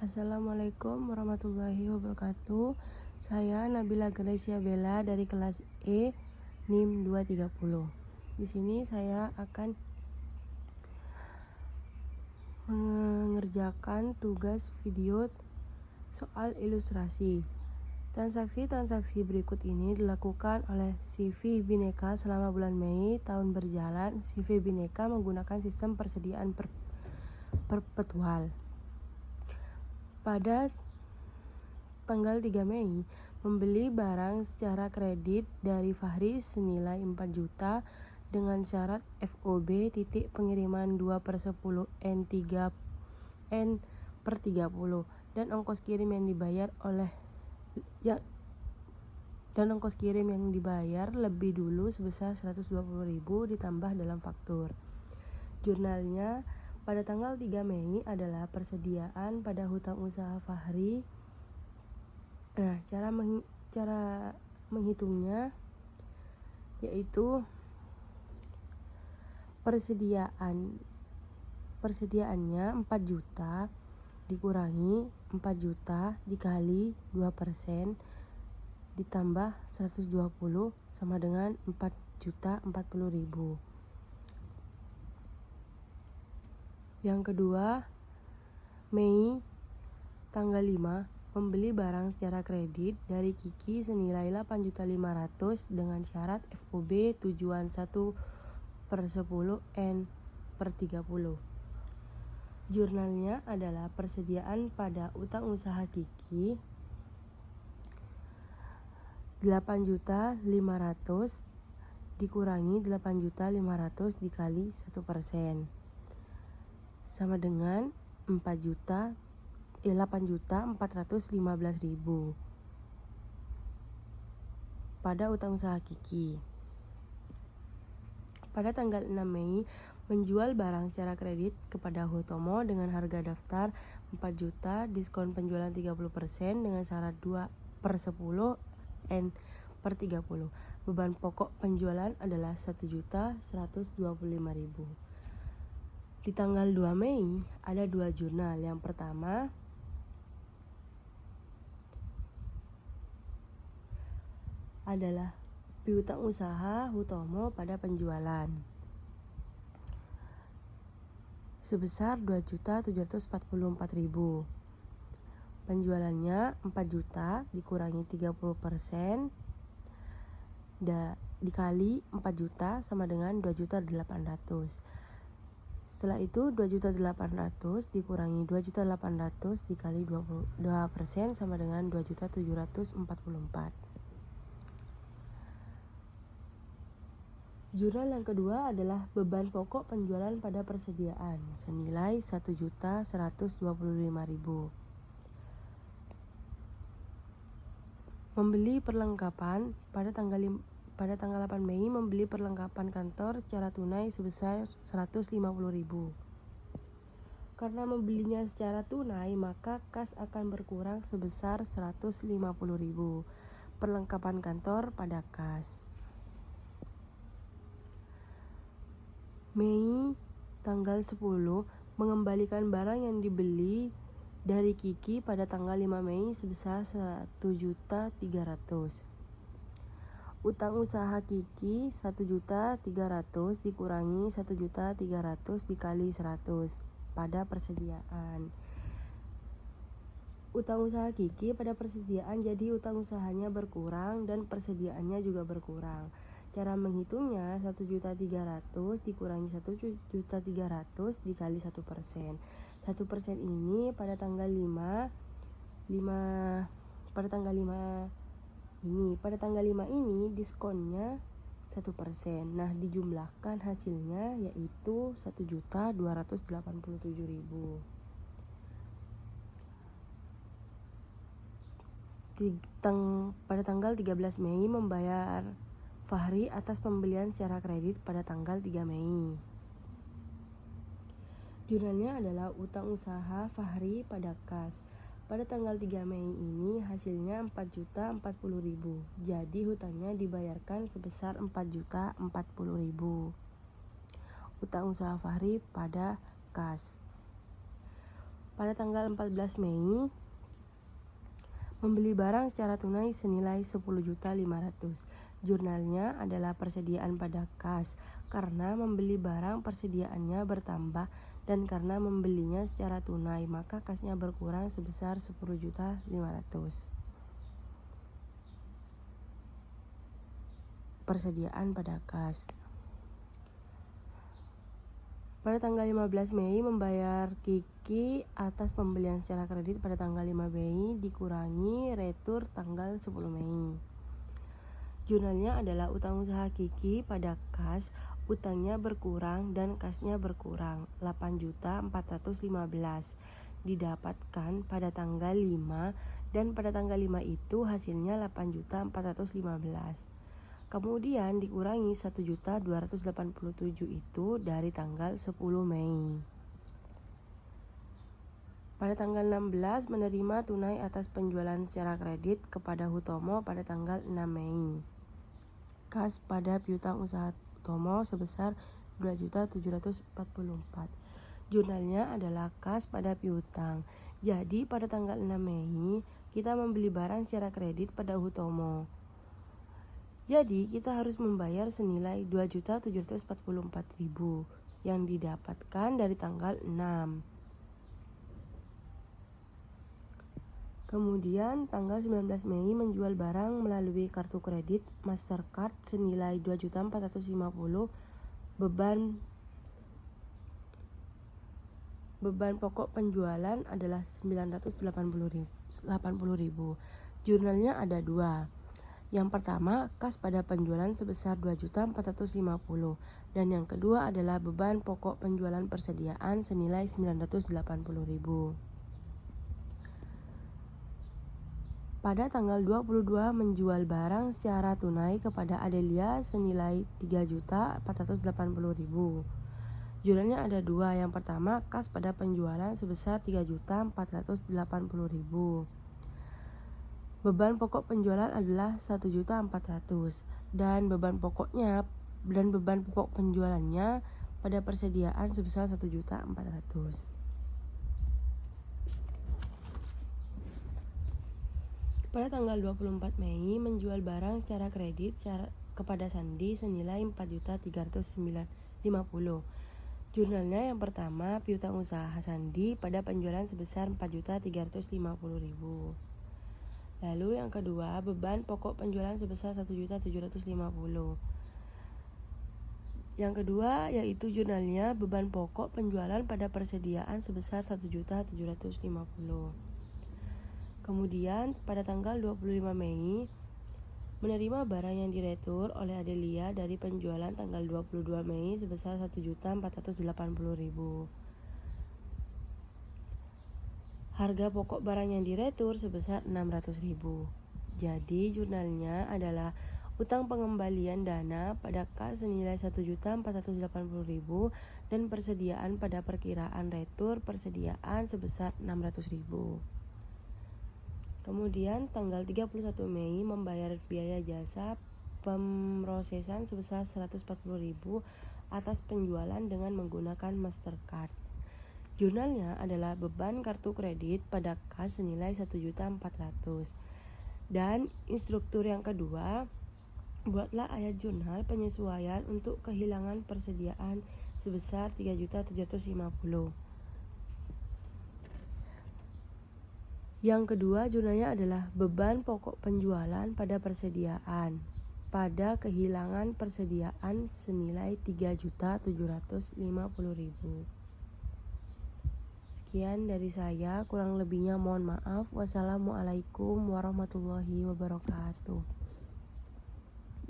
Assalamualaikum warahmatullahi wabarakatuh. Saya Nabila Gracia Bella dari kelas E NIM 230. Di sini saya akan mengerjakan tugas video soal ilustrasi. Transaksi-transaksi berikut ini dilakukan oleh CV Bhinneka selama bulan Mei tahun berjalan. CV Bhinneka menggunakan sistem persediaan perpetual. Pada tanggal 3 Mei, membeli barang secara kredit dari Fahri senilai 4 juta dengan syarat FOB titik pengiriman 2/10 N/30 dan ongkos kirim yang dibayar lebih dulu sebesar 120.000 ditambah dalam faktur. Jurnalnya pada tanggal 3 Mei adalah persediaan pada hutang usaha Fahri. Nah, cara menghitungnya yaitu persediaannya 4 juta dikurangi 4 juta dikali 2% ditambah 120 sama dengan 4.040.000. Yang kedua, Mei tanggal 5 membeli barang secara kredit dari Kiki senilai 8.500.000 dengan syarat FOB tujuan 1/10 N/30. Jurnalnya adalah persediaan pada utang usaha Kiki 8.500.000 dikurangi 8.500.000 dikali 1% sama dengan 8.415.000 pada utang usaha Kiki. Pada tanggal 6 Mei menjual barang secara kredit kepada Hutomo dengan harga daftar 4 juta, diskon penjualan 30% dengan syarat 2/10 N/30. Beban pokok penjualan adalah 1.125.000. Di tanggal 2 Mei ada 2 jurnal. Yang pertama adalah piutang usaha Hutomo pada penjualan sebesar 2.744.000. Penjualannya 4 juta dikurangi 30% dikali 4 juta sama dengan 2.800.000. Setelah itu 2.800.000 dikurangi 2.800.000 dikali 22% sama dengan 2.744.000. Jurnal yang kedua adalah beban pokok penjualan pada persediaan senilai 1.125.000. Membeli perlengkapan pada tanggal 8 Mei membeli perlengkapan kantor secara tunai sebesar 150.000. Karena membelinya secara tunai, maka kas akan berkurang sebesar 150.000. Perlengkapan kantor pada kas. Mei tanggal 10 mengembalikan barang yang dibeli dari Kiki pada tanggal 5 Mei sebesar 1.300.000. Utang usaha Kiki 1.300.000 dikurangi 1.300.000 dikali 100 pada persediaan. Utang usaha Kiki pada persediaan jadi utang usahanya berkurang dan persediaannya juga berkurang. Cara menghitungnya 1.300.000 dikurangi 1.300.000 dikali 1%. 1% ini pada tanggal 5 ini diskonnya 1%. Nah, dijumlahkan hasilnya yaitu 1.287.000. Pada tanggal 13 Mei membayar Fahri atas pembelian secara kredit pada tanggal 3 Mei. Jurnalnya adalah utang usaha Fahri pada kas. Pada tanggal 3 Mei ini hasilnya 4.040.000. Jadi hutangnya dibayarkan sebesar 4.040.000. Utang usaha Fahri pada kas. pada tanggal 14 Mei membeli barang secara tunai senilai 10.500.000. Jurnalnya adalah persediaan pada kas, karena membeli barang persediaannya bertambah dan karena membelinya secara tunai maka kasnya berkurang sebesar 10.500.000. Persediaan pada kas. Pada tanggal 15 Mei membayar Kiki atas pembelian secara kredit pada tanggal 5 Mei dikurangi retur tanggal 10 Mei. Jurnalnya adalah utang usaha Kiki pada kas, utangnya berkurang dan kasnya berkurang 8.415. Didapatkan pada tanggal 5 dan pada tanggal 5 itu hasilnya 8.415. Kemudian dikurangi 1.287 itu dari tanggal 10 Mei. Pada tanggal 16 menerima tunai atas penjualan secara kredit kepada Hutomo pada tanggal 6 Mei. Kas pada piutang usaha Hutomo sebesar 2.744. Jurnalnya adalah kas pada piutang. Jadi pada tanggal 6 Mei kita membeli barang secara kredit pada Hutomo. Jadi kita harus membayar senilai 2.744.000 yang didapatkan dari tanggal 6. Kemudian tanggal 19 Mei menjual barang melalui kartu kredit Mastercard senilai 2.450. Beban pokok penjualan adalah 980.000. Jurnalnya ada dua. Yang pertama, kas pada penjualan sebesar 2.450 dan yang kedua adalah beban pokok penjualan persediaan senilai 980.000. Pada tanggal 22 menjual barang secara tunai kepada Adelia senilai 3.480.000. Jurnalnya ada dua. Yang pertama, kas pada penjualan sebesar 3.480.000. Beban pokok penjualan adalah 1.400.000 dan beban pokok penjualannya pada persediaan sebesar 1.400.000. Pada tanggal 24 Mei menjual barang secara kredit kepada Sandi senilai 4.350.000. Jurnalnya yang pertama piutang usaha Sandi pada penjualan sebesar 4.350.000. Lalu yang kedua, beban pokok penjualan sebesar 1.750.000. Yang kedua yaitu jurnalnya beban pokok penjualan pada persediaan sebesar 1.750.000. Kemudian pada tanggal 25 Mei menerima barang yang diretur oleh Adelia dari penjualan tanggal 22 Mei sebesar 1.480.000. Harga pokok barang yang diretur sebesar 600.000. Jadi jurnalnya adalah utang pengembalian dana pada kas senilai 1.480.000 dan persediaan pada perkiraan retur persediaan sebesar 600.000. Kemudian tanggal 31 Mei membayar biaya jasa pemrosesan sebesar 140.000 atas penjualan dengan menggunakan Mastercard. Jurnalnya adalah beban kartu kredit pada kas senilai 1.400.000. Dan instruktur yang kedua, buatlah ayat jurnal penyesuaian untuk kehilangan persediaan sebesar 3.750. Yang kedua, jurnalnya adalah beban pokok penjualan pada persediaan pada kehilangan persediaan senilai 3.750.000. Sekian dari saya, kurang lebihnya mohon maaf. Wassalamualaikum warahmatullahi wabarakatuh.